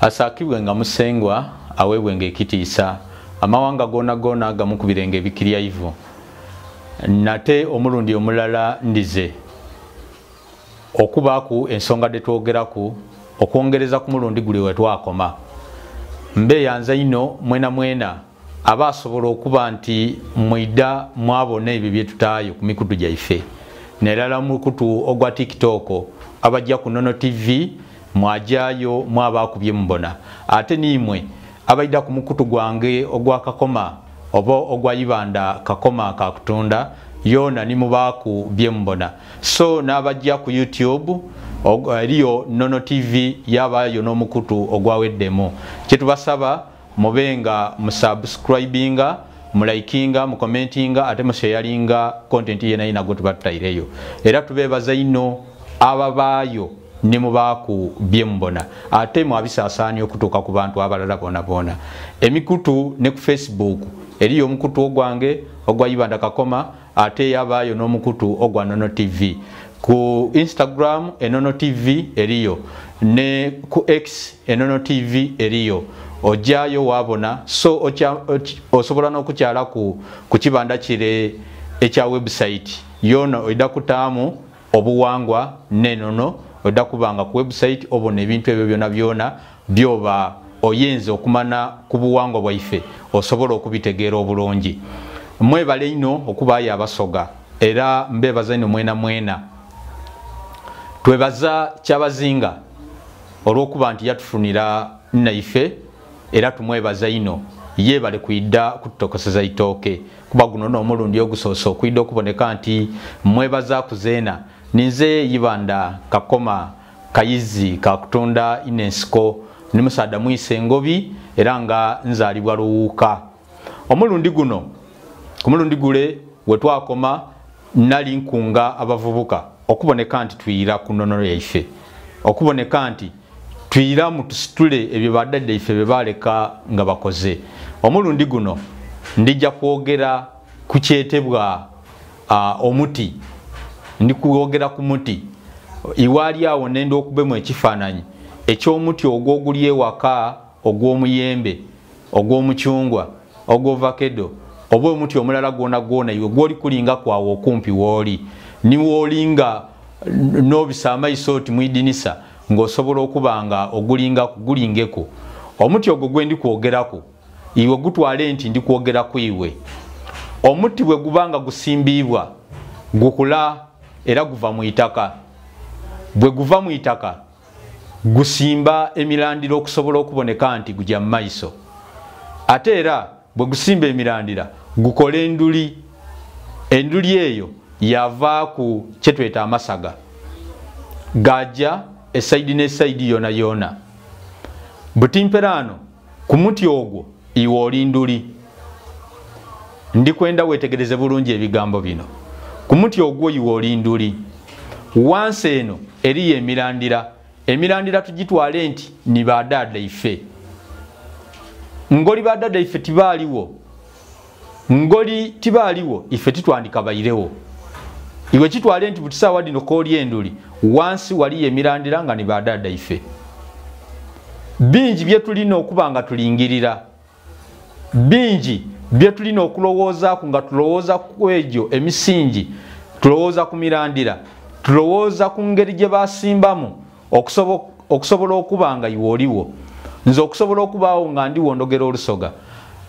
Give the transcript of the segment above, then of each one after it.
asakibwe nga musengwa aweebwe nga ekitiisa amawanga gona gamukubirenge ebikirya ivu nate omulundi omulala ndize okubaku ensonga detwogeraku okwongereza ku mulundi guli wetwakoma mbeyanza ino mwena aba asobola okuba nti mwida mwabona ebyo byetutaayo ku mikutu gyaife nerala mukutu ogwa TikTok abajja ku Nono TV mwajayo mwabakubye mbona ate nimwe abaida ku mukutu gwange ogwa kakoma oba ogwa Ibanda kakoma kakutunda yona nimubaku byembona so nabajja ku YouTube eriyo Nono TV yabayo n'omukutu ogwaweddemo kyetubasaba mubenga musubscribinga mulikinga mucommentinga ate musharinga content yena ina go tubataireyo era tubebaza ino ababayo nimubaku byembona ate mwabisasani okutuka ku bantu abalala bona emikutu ne ku Facebook eriyo omukutu ogwange ogwa Ibanda kakoma ate yabayo n'omukutu ogwa Nono TV ku Instagram Enono TV eriyo ne ku X Enono TV eriyo ojayo wabona so osobola n'okukyala ku kibanda kire ekya website yona oida kutamu obuwangwa nenono oida kubanga ku website obona ebintu ebyo byona byoba oyenze okumana ku buwangwa bwaife osobola okubitegeera obulungi mwebale ino okubayo abasoga era mbebaza ino mwena twebaza kyabazinga olwokuba nti yatufunira naife era tumwebaza ino yebale kuida kutokoseza itoke kuba guno n'omulundi ogusoso okuida okuboneka nti mwebaza kuzeena ninze Ibanda kakoma kayizi kakutunda Inesco nimusada mwise ngobi era nga nzalibwa ruuka omulundi guno kumulundi gule wetwakoma nali nkunga abavubuka okuboneka nti tuyira ku Nono yaife okuboneka nti tuyira mutusitule ebyo badadde ife bebaleka nga bakoze omulundi guno ndijja kwogera ku kyetebwa omuti ndi kuogera ku muti iwali awo nendo okubemu ekifaananyi ekyomuti ogwogulye waka ogw'omuyembe ogw'omucungwa ogw'ovacado oba omuti omulala gwona iwe gwoli kulinga kwawo okumpi woli niwolinga nobisa amaiso oti mwidinisa ng'osobola okubanga ogulinga kugulingeko omuti ogwo gwe ndi kwogeraku iwe gutwale nti ndi kwogeraku iwe omuti bwe gubanga gusimbibwa gukula era guva mu itaka bwe guva mu itaka gusimba emilandira okusobola okuboneka nti gujja mu maiso ate era bwe gusimba emilandira gukola enduli eyo yava ku kyetweta amasaga gajja esaidi ne saidi yona butimperano ku muti ogwo iwe oli nduli ndi kwenda wetegereze bulungi ebigambo bino ku muti ogwo iwe oli nduli wansi eno eriyo emirandira tugitwale nti ni badada ife ngoli badada ife tibaliwo ife titwandika bayirewo iwe kitwale nti butisawa dino koli enduli wansi wali emirandira nga ni badada ife bingi byetulina okubanga tulingirira bingi byetulina okulowooza ku nga tulowooza ku egyo emisingi tulowooza ku mirandira tulowooza ku ngeri gye basimbamu okusobola okubanga iwe oliwo nze okusobola okubaawo nga ndiwo ndogera olusoga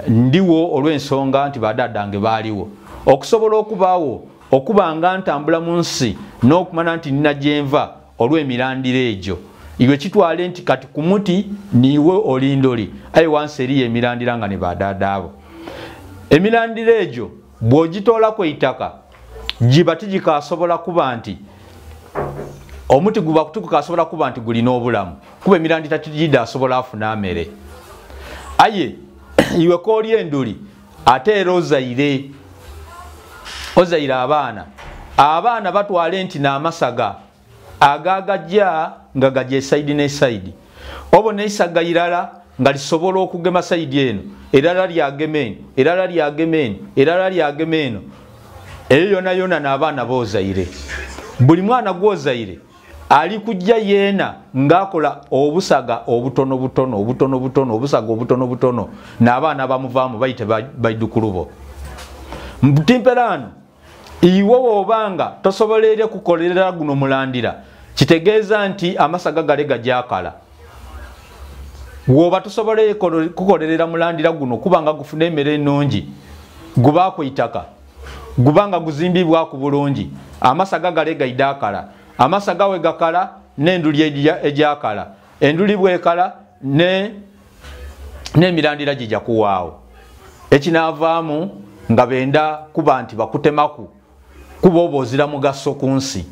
ndiwo olw'ensonga nti badadange baaliwo okusobola okubaawo okubanga ntambula mu nsi n'okumana nti nina gyenva olw'emirandira egyo iwe kitwale nti kati ku muti niwe oli ndoli ayi wansi eriyo emirandira nga ne badadaabo emirandira egyo bw'ogitoola ku itaka giba tigikasobola kuba nti omuti guba kutukasobola kuba nti gulina obulamu kuba emirandira tigida asobola afuna amere aye iwe koli enduli ate era ozaire abaana batwale nti n'amasaga agagajja nga gajja esaidi ne saidi obo neisaga irala nga lisobola okugema saidi eno erala lyagema eno eyo yona n'abaana bozaire buli mwana gwozaire ali kujja yena ngakola obusaga obutono butono obutono butono obusaga obutono butono n'abaana bamuvaamu bayite baidukulubo mbutimperano iwe obanga tosobolere kukolera guno mulandira kitegeeza nti amasaga gale gajakala woba tosobolere kukolerera mulandira guno kubanga gufuna emmere ennungi gubaako itaka gubanga guzimbibwa ku bulungi amasaga gale gaidakala amasaga we gakala n'enduli ejakala enduli bwekala n'emirandira gijja kuwaawo ekinavaamu nga benda kuba nti bakutemaku kuba obozira mugaso ku nsi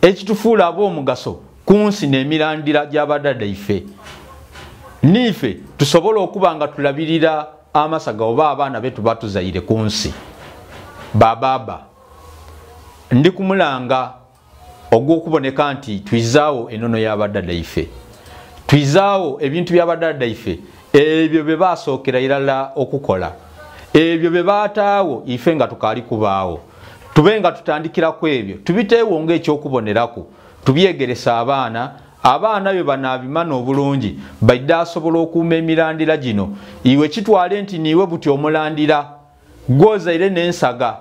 ekitufuula ab'omugaso ku nsi n'emirandira gy'abadada ife nife tusobola okuba nga tulabirira amasaga oba abaana be tuba tuzaire ku nsi bababa ndi kumulanga ogw'okuboneka nti twizaawo enono y'abadada ife twizaawo ebintu by'abadada ife ebyo bye baasookera irala okukola ebyo bye baataawo ife nga tukaali kubaawo tube nga tutandikira ku ebyo tubiteewo ng'ekyokubonerako tubyegeresa abaana bye banaabimana obulungi baidde asobola okuuma emirandira gino iwe kitwale nti niiwe buti omulandira gwozaire n'ensaga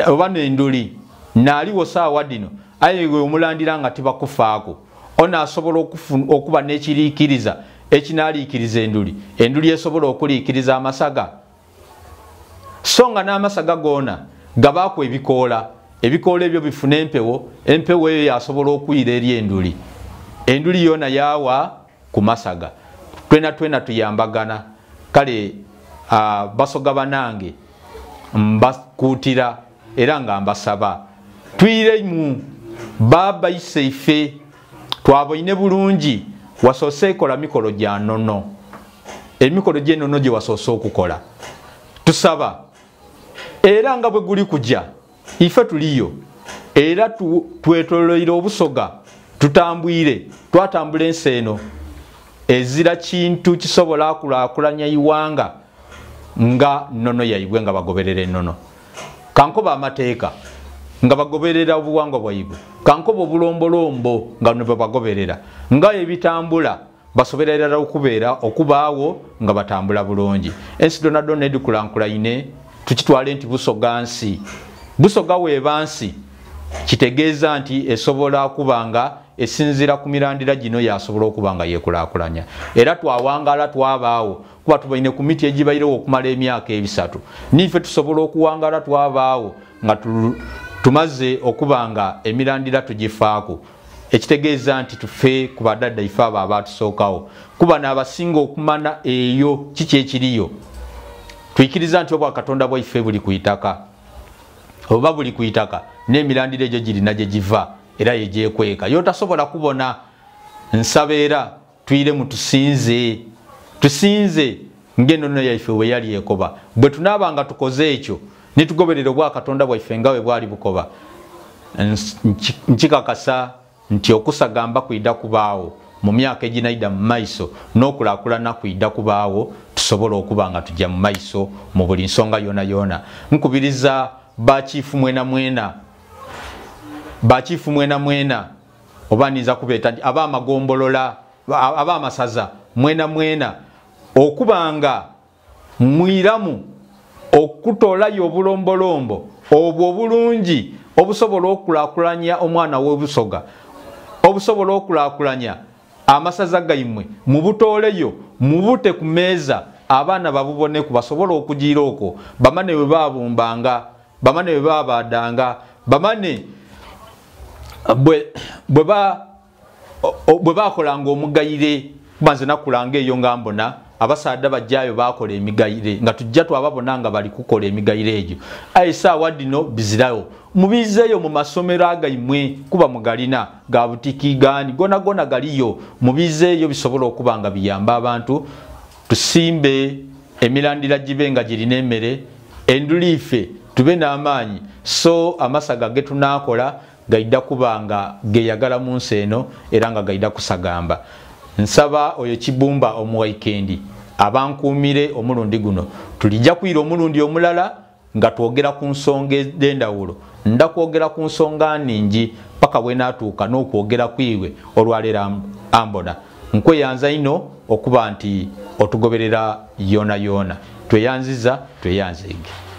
oba n'enduli naaliwo saawa dino aye iwe omulandira nga tibakufaako ono asobola okuba n'ekiriikiriza ekinaaliikiriza enduli esobola okuliikiriza amasaga so nga n'amasaga goona gabaako ebikoola ebyo bifuna empewo eyo yasobola okuyira eri enduli yoona yaawa ku masaga twena tuyambagana kale basoga banange mbakuutira era nga mbasaba twiremu baba ise ife twaboine bulungi wasoose kola mikolo gya nnono emikolo gy'ennono gye wasoose okukola tusaba era nga bwe guli kujja ife tuliyo era twetoloire obusoga twatambula ensi eno ezira kintu kisobola akulaakulanya iwanga nga nnono yaibwe nga bagoberera ennono kankoba amateeka nga bagoberera obuwangwa bwaibwe kankoba obulombolombo nga ne bagoberera nga ebitambula basoberera okubaawo nga batambula bulungi ensi donna edikulankulaine tukitwale nti busoga nsi busoga weeba nsi kitegeeza nti esobola kubanga esinzira ku mirandira gino yasobola okubanga yekulaakulanya era twawangala twabaawo kuba tubaine ku miti egibairewo okumala emyaka 3 nife tusobola okuwangala twabaawo nga tumaze okubanga emirandira tugifaako ekitegeeza nti tufe ku badadda ife abo abaatusookawo kuba n'abasinga okumana eyo kiki ekiriyo tuyikiriza nti obwa Katonda bwaife buli ku itaka oba buli ku itaka n'emirandira egyo girina gye giva era yegyekweka yotasobola kubona nsabeera twiremu tusinze ng'ennono yaife bwe yali ekoba bwe tunaabanga tukoze ekyo nitugoberera obwa Katonda bwaife nga bwe bwali bukoba nkikakasa nti okusagamba kwidda kubaawo mu myaka eginaida mu maiso n'okulaakulana kwidda kubaawo tusobola okuba nga tujja mu maiso mu buli nsonga yoona nkubiriza bakiifu mwena oba niza kubeeta nti ab'amagombolola ab'amasaza mwena okubanga mwiramu okutoolayo obulombolombo obwo obulungi obusobola okulaakulanya omwana w'obusoga obusobola okulaakulanya amasaza gaimwe mubutooleyo mubute ku meeza abaana babuboneku basobola okugiira okwo bamane bwe babumbanga bamane bwe babaadanga bamane bwe bakolanga omugayire kubanze nakulanga eyo nga mbona abasaadda bajjayo bakola emigayire nga tujja twababona nga bali kukola emigayire egyo aye saawa dino bizirayo mubizeeyo mu masomero agaimwe kuba mugalina ga butiki gani gona galiyo mubizeeyo bisobola okuba nga biyamba abantu tusimbe emirandira gibe nga girina emmere enduliife tube n'amaanyi so amasaga ge tunaakola gaidda kuba nga geyagala mu nsi eno era nga gaidda kusagamba nsaba oyo Kibumba omu weekend abankuumire omulundi guno tulijja kwira omulundi omulala nga twogera ku nsonga ez'endawulo ndakwogera ku nsonga nningi paka bwe naatuuka n'okwogera kwiwe olwaleero ambona. Nkweyanza ino okuba nti otugoberera yona yona. Tweyanziza tweyanzige.